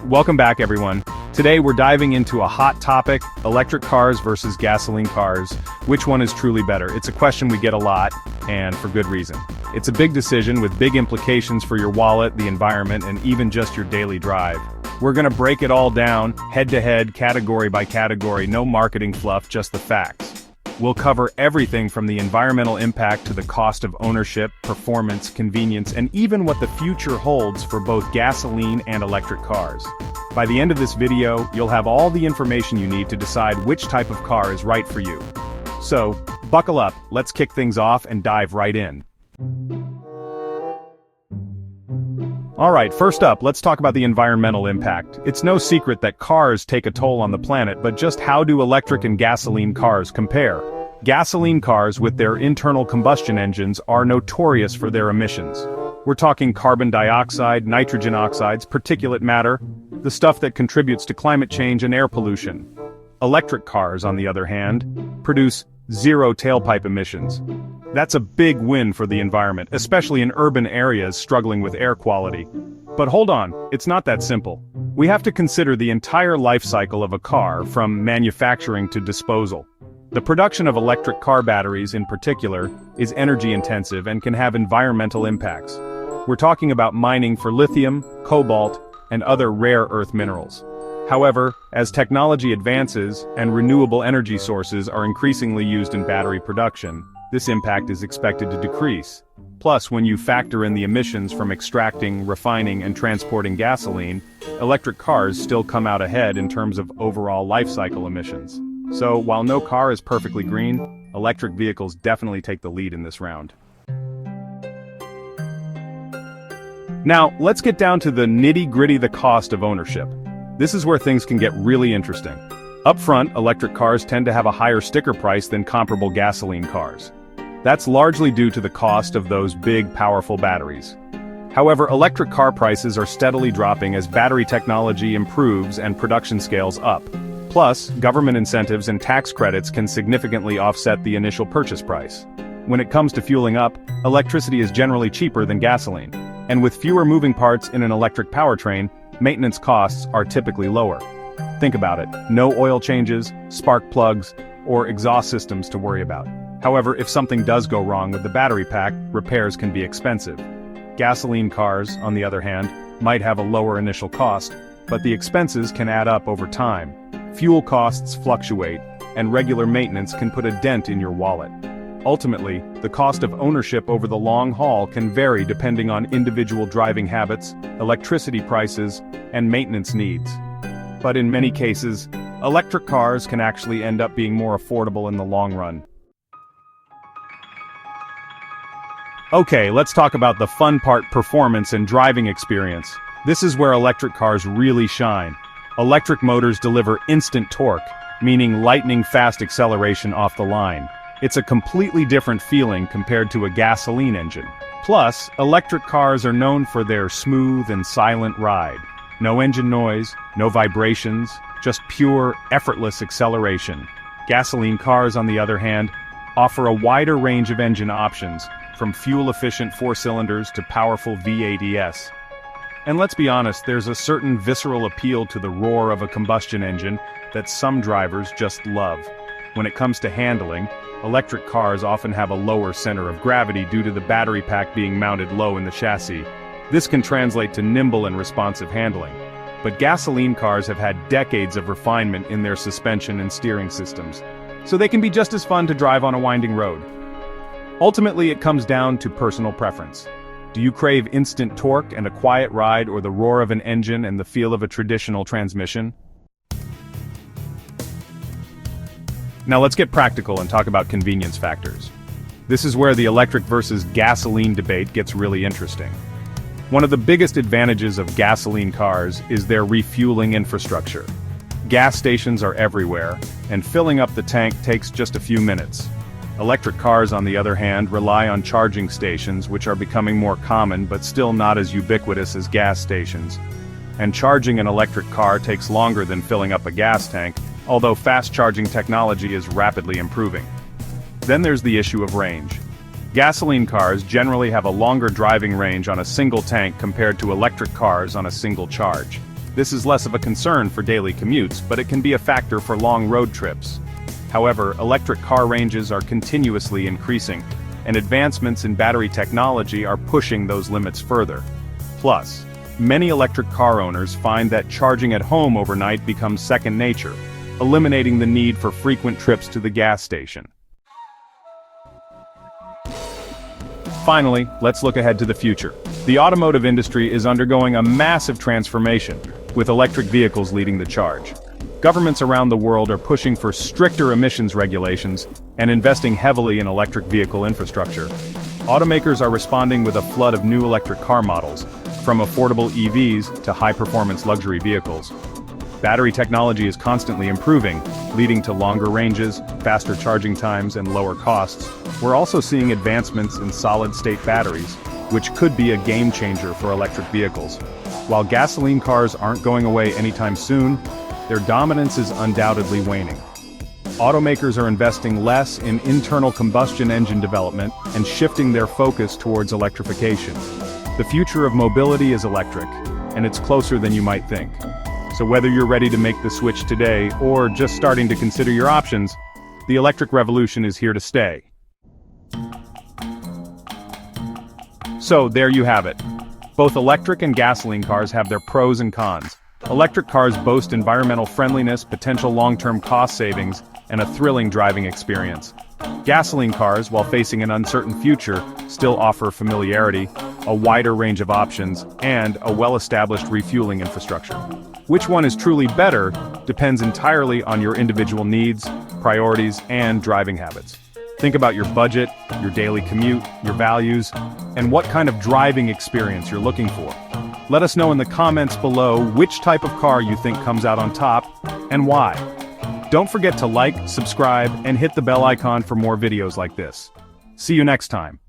Welcome back, everyone. Today we're diving into a hot topic: electric cars versus gasoline cars. Which one is truly better? It's a question we get a lot, and for good reason. It's a big decision with big implications for your wallet, the environment, and even just your daily drive. We're gonna break it all down, head to head, category by category, no marketing fluff, just the facts. We'll cover everything from the environmental impact to the cost of ownership, performance, convenience, and even what the future holds for both gasoline and electric cars. By the end of this video, you'll have all the information you need to decide which type of car is right for you. So, buckle up, let's kick things off and dive right in. Alright, first up, let's talk about the environmental impact. It's no secret that cars take a toll on the planet, but just how do electric and gasoline cars compare? Gasoline cars with their internal combustion engines are notorious for their emissions. We're talking carbon dioxide, nitrogen oxides, particulate matter, the stuff that contributes to climate change and air pollution. Electric cars, on the other hand, produce zero tailpipe emissions. That's a big win for the environment, especially in urban areas struggling with air quality. But hold on, it's not that simple. We have to consider the entire life cycle of a car, from manufacturing to disposal. The production of electric car batteries, in particular, is energy intensive and can have environmental impacts. We're talking about mining for lithium, cobalt, and other rare earth minerals. However, as technology advances and renewable energy sources are increasingly used in battery production, this impact is expected to decrease. Plus, when you factor in the emissions from extracting, refining, and transporting gasoline, electric cars still come out ahead in terms of overall life cycle emissions. So, while no car is perfectly green, electric vehicles definitely take the lead in this round. Now, let's get down to the nitty-gritty, the cost of ownership. This is where things can get really interesting. Up front, electric cars tend to have a higher sticker price than comparable gasoline cars. That's largely due to the cost of those big, powerful batteries. However, electric car prices are steadily dropping as battery technology improves and production scales up. Plus, government incentives and tax credits can significantly offset the initial purchase price. When it comes to fueling up, electricity is generally cheaper than gasoline. And with fewer moving parts in an electric powertrain, maintenance costs are typically lower. Think about it, no oil changes, spark plugs, or exhaust systems to worry about. However, if something does go wrong with the battery pack, repairs can be expensive. Gasoline cars, on the other hand, might have a lower initial cost, but the expenses can add up over time. Fuel costs fluctuate, and regular maintenance can put a dent in your wallet. Ultimately, the cost of ownership over the long haul can vary depending on individual driving habits, electricity prices, and maintenance needs. But in many cases, electric cars can actually end up being more affordable in the long run. Okay, let's talk about the fun part: performance and driving experience. This is where electric cars really shine. Electric motors deliver instant torque, meaning lightning-fast acceleration off the line. It's a completely different feeling compared to a gasoline engine. Plus, electric cars are known for their smooth and silent ride. No engine noise, no vibrations, just pure, effortless acceleration. Gasoline cars, on the other hand, offer a wider range of engine options, from fuel-efficient 4-cylinders to powerful V8s. And let's be honest, there's a certain visceral appeal to the roar of a combustion engine that some drivers just love. When it comes to handling, electric cars often have a lower center of gravity due to the battery pack being mounted low in the chassis. This can translate to nimble and responsive handling. But gasoline cars have had decades of refinement in their suspension and steering systems, so they can be just as fun to drive on a winding road. Ultimately, it comes down to personal preference. Do you crave instant torque and a quiet ride, or the roar of an engine and the feel of a traditional transmission? Now let's get practical and talk about convenience factors. This is where the electric versus gasoline debate gets really interesting. One of the biggest advantages of gasoline cars is their refueling infrastructure. Gas stations are everywhere, and filling up the tank takes just a few minutes. Electric cars, on the other hand, rely on charging stations, which are becoming more common but still not as ubiquitous as gas stations. And charging an electric car takes longer than filling up a gas tank, although fast-charging technology is rapidly improving. Then there's the issue of range. Gasoline cars generally have a longer driving range on a single tank compared to electric cars on a single charge. This is less of a concern for daily commutes, but it can be a factor for long road trips. However, electric car ranges are continuously increasing, and advancements in battery technology are pushing those limits further. Plus, many electric car owners find that charging at home overnight becomes second nature, eliminating the need for frequent trips to the gas station. Finally, let's look ahead to the future. The automotive industry is undergoing a massive transformation, with electric vehicles leading the charge. Governments around the world are pushing for stricter emissions regulations and investing heavily in electric vehicle infrastructure. Automakers are responding with a flood of new electric car models, from affordable EVs to high-performance luxury vehicles. Battery technology is constantly improving, leading to longer ranges, faster charging times, and lower costs. We're also seeing advancements in solid-state batteries, which could be a game-changer for electric vehicles. While gasoline cars aren't going away anytime soon, their dominance is undoubtedly waning. Automakers are investing less in internal combustion engine development and shifting their focus towards electrification. The future of mobility is electric, and it's closer than you might think. So whether you're ready to make the switch today or just starting to consider your options, the electric revolution is here to stay. So there you have it. Both electric and gasoline cars have their pros and cons. Electric cars boast environmental friendliness, potential long-term cost savings, and a thrilling driving experience. Gasoline cars, while facing an uncertain future, still offer familiarity, a wider range of options, and a well-established refueling infrastructure. Which one is truly better depends entirely on your individual needs, priorities, and driving habits. Think about your budget, your daily commute, your values, and what kind of driving experience you're looking for. Let us know in the comments below which type of car you think comes out on top, and why. Don't forget to like, subscribe, and hit the bell icon for more videos like this. See you next time.